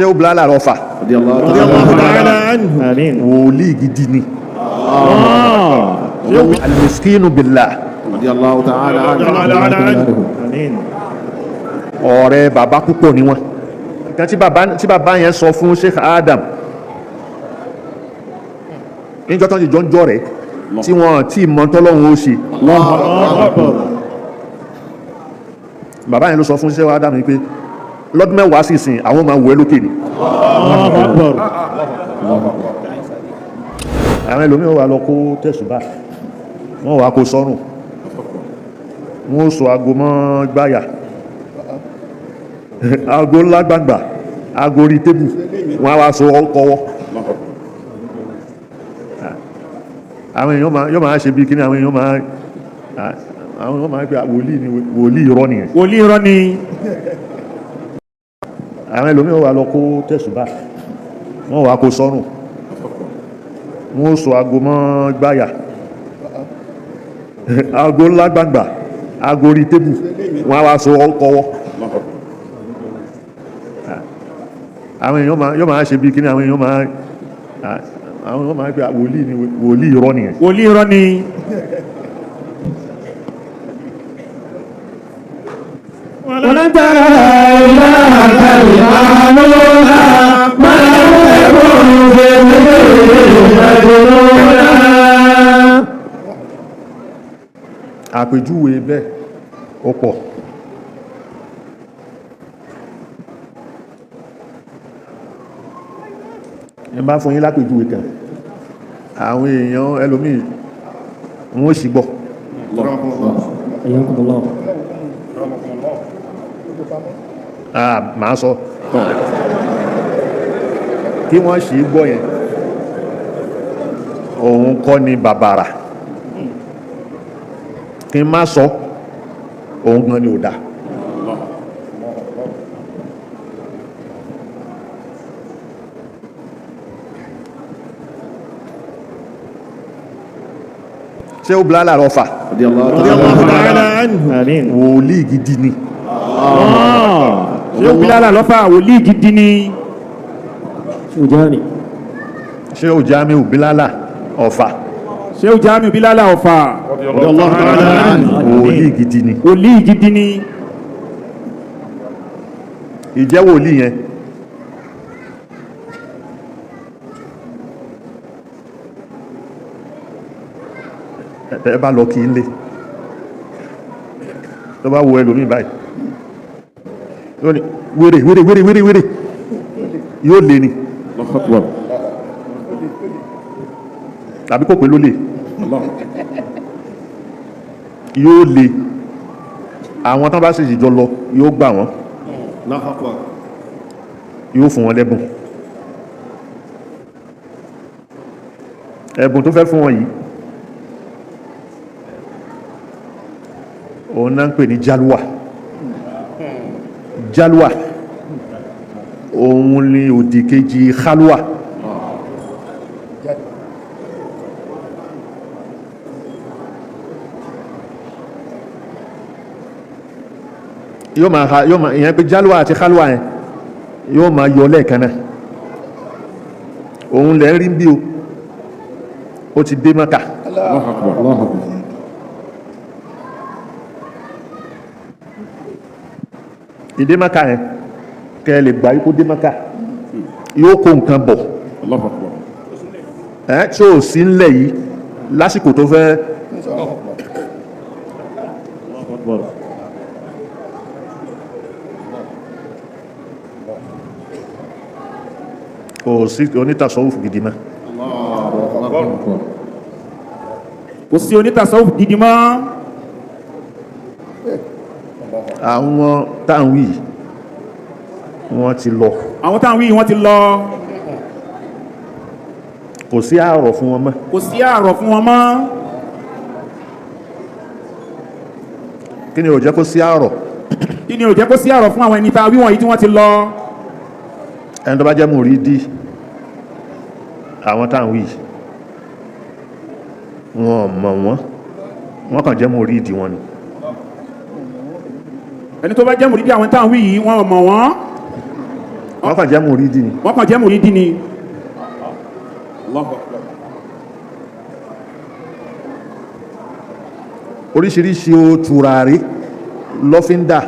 Sheu Bulala Offa radiyallahu ta'ala anhu. Amin. Woli Gidi ni Ati Almiskinubilahi radiyallahu ta'ala anhu. Amin. ọ̀rẹ́ bàbá púpọ̀ ni wọ́n kan tí bàbá yẹn sọ fún Sheikh Adam níjọ́ tán jọ ń jọ rẹ̀ tí wọ́n tí mọ̀ tọ́lọ́run ó ṣe bàbá yẹn ló sọ fún Sheikh Adam ni pé lọ́dún mẹ́wàá sì sìn àwọn máa wẹ̀ lókè ni àwọn ẹlòmíràn wà lọ kó tẹ̀sùbá wọ́n wà kó sọ́rùn wọ́n sọ aago mọ́ gbáyà aago ńlá gbàgbà aago orí tébù wọ́n wá sọ ọkọ̀wọ́ àwọn èèyàn yóò máa ṣe bí kíní àwọn èèyàn máa pè wòlíì irọ́ nìyẹn Wòlíì irọ́ ni. àwọn ẹlòmíràn wà lọ kó tẹ̀sùbá wọ́n wà kó sọ́rùn wọ́n sọ aago mọ́ gbáyà aago ńlá gbàgbà aago orí tébù wọ́n wá sọ ọkọ̀wọ́ àwọn èèyàn yóò máa ṣe bí kíní àwọn èèyàn máa pè wòlíì irọ́ nìyẹn Wòlíì irọ́ ni. ولن ترى إله كالمعلوها ما يكون في مجنونا. àpèjúwe bẹ́ẹ̀ ó pọ̀ ẹ bá fún yín lápèjúwe kan àwọn èèyàn ẹlòmíì wọn ò sì gbọ́ màá sọ kí wọ́n sì gbọ́ yẹn òun kọ́ ni bàbàrà kí n má sọ òun gan ni ò dáa Sheu Bulala Offa radiyallahu ta'ala anhu. Amin. wòlíì gidi ni Sheu Bulala Offa wòlíì gidi ni. Sheu Jamiu Bulala Offa Sheu Jamiu Bulala Offa radiyallahu ta'ala anhu. wòlíì gidi ni wòlíì gidi ni. ìjẹ́ wòlíì yẹn ẹ bá lọ kí n lé tó bá wo ẹlòmíì báyìí yóò ní wéré yóò lé ni tàbí kò pé ló lè yóò lé àwọn tán bá sì jọ lọ yóò gbà wọ́n yóò fún wọn lẹ́bùn ẹ̀bùn tó fẹ́ fún wọn yìí òun náà ń pè ní jalwa òun ni òdì kejì khalwa yóò máa ìyẹn pé jalwa àti khalwa yẹn yóò máa yọ lẹ́ẹ̀kan náà òun lẹ́ rí bí ó ti dé Mákà ìdé Mákà yẹn kẹ́ lè gbà yípo dé Mákà yóò kó nǹkan bọ̀ tí ó sí ńlẹ̀ yìí lásìkò tó fẹ́ kò sí onítàsọ́wùfù gidi mọ́ kò sí onítàsọ́wùfù gidi mọ́. àwọn táwọn yìí wọ́n ti lọ àwọn táwọn yìí wọ́n ti lọ. kò sí àárọ̀ fún wọn mọ́ kò sí àárọ̀ fún wọn mọ́. kí ni ò jẹ́ kó sí àárọ̀ kí ni ò jẹ́ kó sí àárọ̀ fún àwọn ẹni tá a wí wọ̀nyí tí wọ́n ti lọ. ẹni tó bá jẹ́ mùrídì àwọn táwọn yìí wọn mọ̀ wọ́n kàn jẹ́ mùrídì wọn ni ẹni tó bá jẹ́ mùrídì àwọn táwọn wí yìí wọ́n mọ̀ wọ́n. wọ́n kàn jẹ́ mùrídì ni. wọ́n kàn jẹ́ mùrídì ni. oríṣiríṣi tùràrí lọ́fíńdà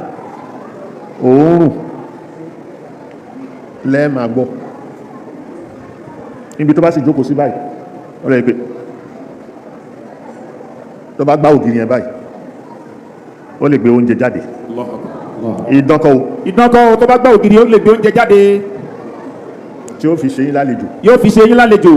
òórùn lẹ́ẹ̀mà gbọ́ níbi tó bá sì jókòó sí báyìí ọ̀rẹ́ ìpé tó bá gbá ògiri yẹn báyìí ó lè gbé oúnjẹ jáde. ìdánkọ́ tó bá gbá ògiri ó lè gbé oúnjẹ jáde tí ó fi ṣe yín lálejò. yóò fi ṣe yín lálejò.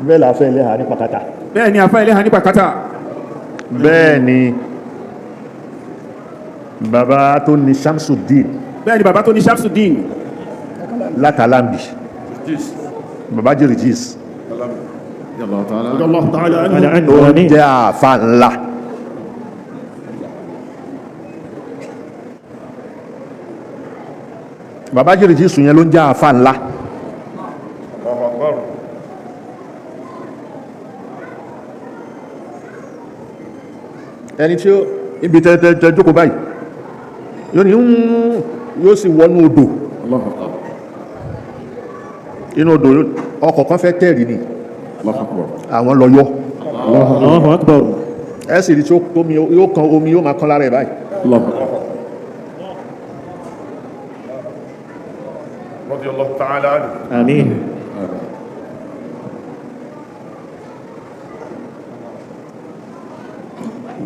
bẹ́ẹ̀ la fẹ́ ẹlẹ́hà ní pàkátà. bẹ́ẹ̀ ni àfẹ́ ẹlẹ́hà ní pàkátà. bẹ́ẹ̀ ni bàbá tó ní Shamsuddin. bẹ́ẹ̀ ni bàbá tó ní Shamsuddin. látàlámbì. bàbá Jirjis. ó jẹ́ àfa ńlá. bàbá Jirjis yẹn ló ń jẹ́ àfa ńlá. ẹni tí ó ibi tẹ́tẹ́ jókòó báyìí yóò ní yóò sì wọnú odò inú odò ọkọ̀ kan fẹ́ tẹ̀rì ni àwọn lọ yọ ẹ sì rí tí yóò kan omi yóò máa kán lára ẹ̀ báyìí. radiyallahu ta'ala anhu. àmín.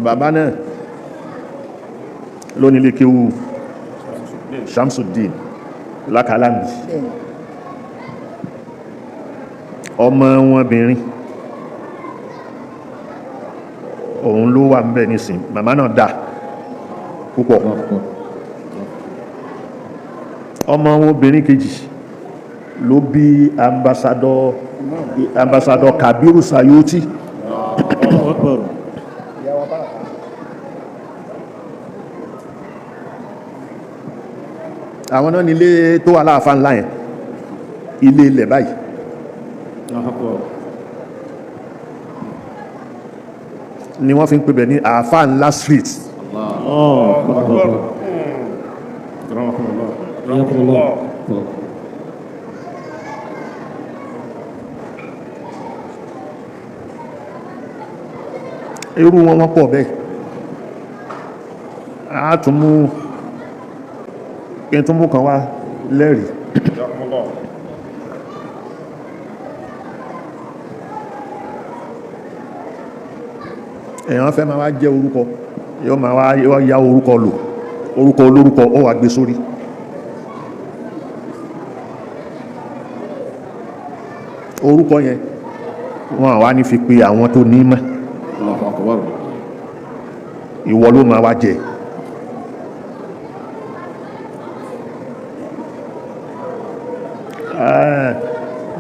bàbá náà lónìí lè kéwú Shamsuddin lákàlámbì ọmọ wọn bìnrin òun ló wà ń bẹ̀ nísìn màmá náà dà púpọ̀ ọmọ wọn obìnrin kejì ló bí ambassador Kabiru Sayoti. àwọn náà ní ilé tó wà láàfáà ńlá yẹn ilé ilẹ̀ báyìí ni wọ́n fi ń pè bẹ̀ ní àfáà ńlá street. irú wọn wọ́n pọ̀ bẹ́ẹ̀ a tún mú kí n tún mú kan wá lẹ́rìí. èèyàn fẹ́ máa wá jẹ́ orúkọ yóò máa wá ya orúkọ lò orúkọ olórúkọ ó wà gbé sórí. orúkọ yẹn wọn àwa ní fi pe àwọn tó ní mọ̀ ìwọ ló máa wá jẹ.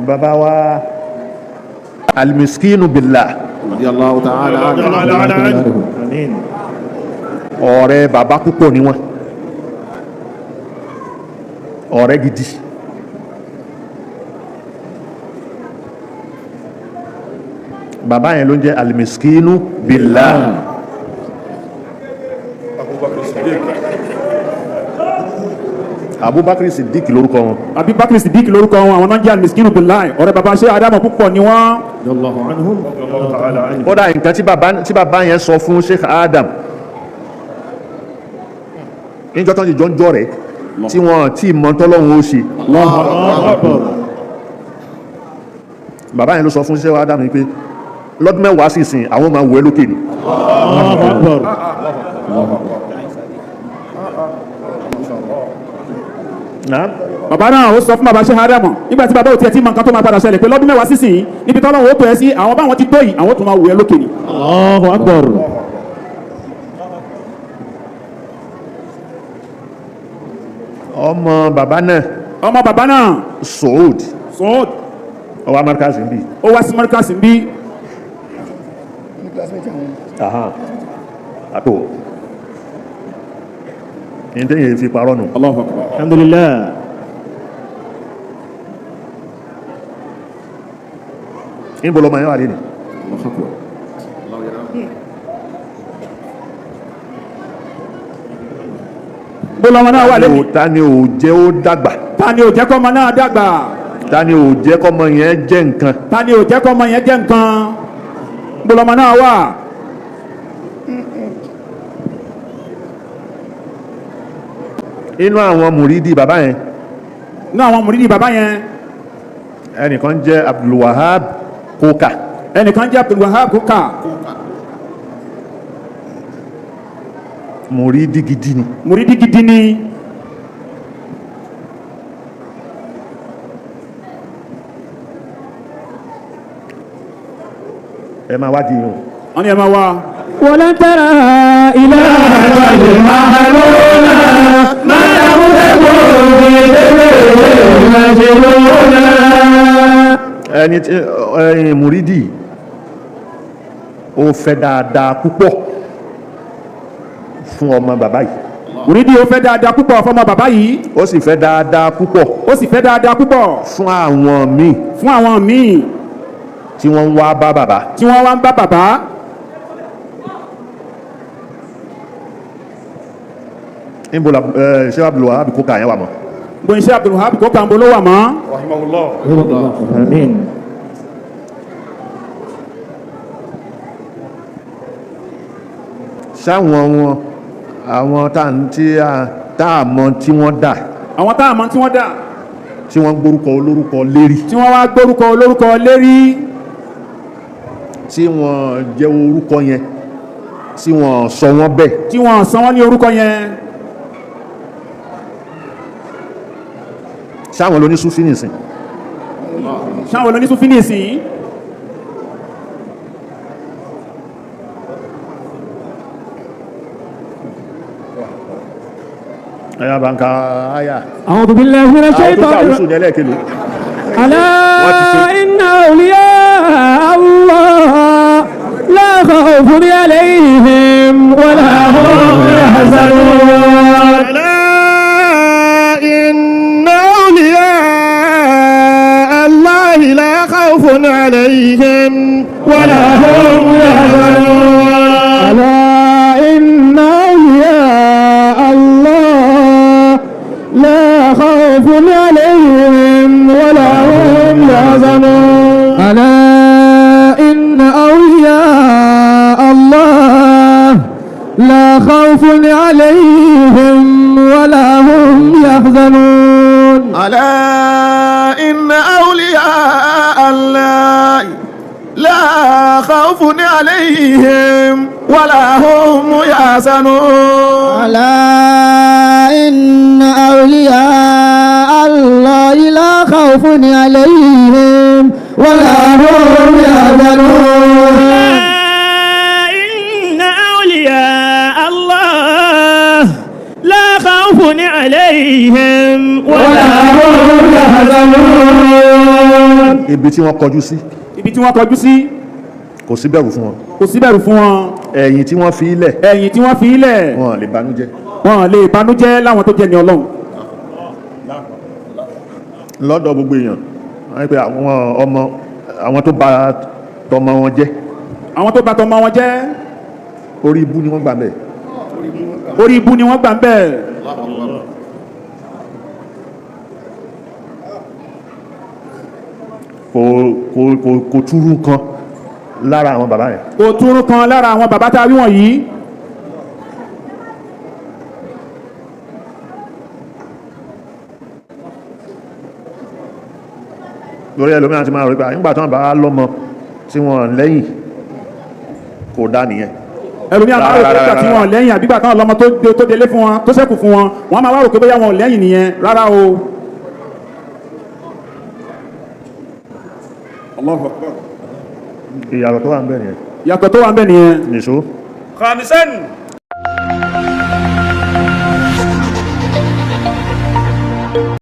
bàbá wa Almiskinubilahi radiyallahu ta'ala anhu. ọ̀rẹ́ bàbá púpọ̀ ni wọ́n ọ̀rẹ́ gidi bàbá yẹn ló ń jẹ́ Almiskinubilahi. Abubakar Sidiq lórúkọ wọn. Abubakar Sidiq lórúkọ wọn àwọn náà jẹ́ Almiskinubilahi ọ̀rẹ́ bàbá ṣé Adamu púpọ̀ ni wọ́n. kódà nǹkan tí bàbá yẹn sọ fún Sheikh Adam níjọ́ tán jìjọ́ ń jọ rẹ̀ tí wọ́n tí mọ̀ tọ́lọ́run ó ṣe. bàbá yẹn ló sọ fún Sheikh Adam pé lọ́dún mẹ́wàá sì sìn àwọn máa wọ ẹ́ lókè ni. bàbá náà ó sọ fún bàbá Sheikh Adamu nígbà tí bàbá ò tiẹ̀ tí mọ nǹkan tó máa padà ṣẹlẹ̀ pé lọ́dún mẹ́wàá sísìn níbi tọ́lọ́run ó tó ẹ sí àwọn báwọn ti tó yìí àwọn tó máa wọ ẹ́ lókè ni. Allahu Akbar. ọmọ bàbá náà Saud ó wá Markaz ń bí. ó wá sí Markaz ń bí. àtò ní tẹ́yìn fi parọ́ nù. Allahu Akbar. Alhamdulillah. níbo lọ́mọ yẹn wà lé ní. bọ́lá ọmọ náà wà lẹ́yìn. ta ni ò jẹ́ ó dàgbà. ta ni ò jẹ́ kọ́ ọmọ náà dàgbà. ta ni ò jẹ́ kọ́ ọmọ yẹn jẹ́ nǹkan. ta ni ò jẹ́ kọ́ ọmọ yẹn jẹ́ nǹkan. bọ́lá ọmọ náà wà. inú àwọn mùrídìí bàbá yẹn. inú àwọn mùrídìí bàbá yẹn. ẹnìkan jẹ́ Abdulwahab Koka. ẹnìkan jẹ́ Abdulwahab Koka. mùrídìí gidi ni. mùrídìí gidi ni. ẹ máa wádìí yìí o. wọ́n ní ẹ máa wá. ولن ترى إلى المعلومة ما له ẹni tí mùrídìí ó fẹ́ dáadáa púpọ̀ fún ọmọ bàbá yìí. mùrídìí ó fẹ́ dáadáa púpọ̀ fún ọmọ bàbá yìí. ó sì fẹ́ dáadáa púpọ̀. ó sì fẹ́ dáadáa púpọ̀. fún àwọn míì. fún àwọn míì. tí wọ́n ń wá bá bàbá. tí wọ́n wá ń bá bàbá. níbo la Sheikh Abdulwahab Koka yẹn wà mọ́. bó Sheikh Abdulwahab Koka ń bolo wà mọ́. rahimahullah. آمين. sáwọn wọn àwọn tá a mọ̀ tí wọ́n dà. àwọn tá a mọ̀ tí wọ́n dà. tí wọ́n gbórúkọ olórúkọ lérí. tí wọ́n wá gbórúkọ olórúkọ lérí. tí wọ́n jẹ́ orúkọ yẹn tí wọ́n sọ wọ́n bẹ́ẹ̀. tí wọ́n sọ wọ́n ní orúkọ yẹn. sáwọn lóní súfì nìsín. sáwọn lóní súfì nìsín. ẹ̀yà bá ń ka àyà. أعوذ بالله من àwọn tó الشيطان sàwùsù ní ẹlẹ́ẹ̀kẹ́lò. ألا إن أولياء الله لا خوف عليهم ولا هم يحزنون ألا إن أولياء الله لا خوف عليهم ولا هم يحزنون ألا إن أولياء الله لا خوف عليهم ولا هم يحزنون ألا إن أولياء الله لا خوف عليهم ولا هم يحزنون ألا إن أولياء الله لا خوف عليهم ولا هم يحزنون ألا إن أولياء الله لا خوف عليهم ولا هم يحزنون إن أولياء الله لا خوف عليهم ولا هم يحزنون ibi tí wọ́n kọjú sí. ibi tí wọ́n kọjú sí. kò sí bẹ̀rù fún wọn. kò sí bẹ̀rù fún wọn. ẹ̀yìn tí wọ́n fi ilẹ̀. ẹ̀yìn tí wọ́n fi ilẹ̀. wọn lè banújẹ́. wọn lè banújẹ́ láwọn tó jẹ́ ní Ọlọ́run. lọ́dọ̀ gbogbo èèyàn wọ́n pe àwọn tó bà tọmọ wọn jẹ́. àwọn tó bà tọmọ wọn jẹ́. orí ibú ni wọ́n gbà bẹ́ẹ̀. orí ibú ni wọ́n gbà bẹ́ẹ̀. kò túrú kan lára àwọn bàbá yẹn. kò túrú kan lára àwọn bàbá tá a rí wọ̀nyí. lórí ẹlòmíràn ti máa rí pé nígbà tí wọ́n bá lọ́mọ tí wọ́n lẹ́yìn kò dá nìyẹn. ẹlòmíràn máa rò pé nígbà tí wọ́n lẹ́yìn àbígbà táwọn lọ́mọ tó délé fún wọn tó ṣẹ́kù fún wọn wọ́n máa wá rò pé bóyá wọn lẹ́yìn nìyẹn rárá o. Allahu Akbar. ìyàtọ̀ tó wà ń bẹ nìyẹn. ìyàtọ̀ tó wà ń bẹ nìyẹn. nìṣó. خامسا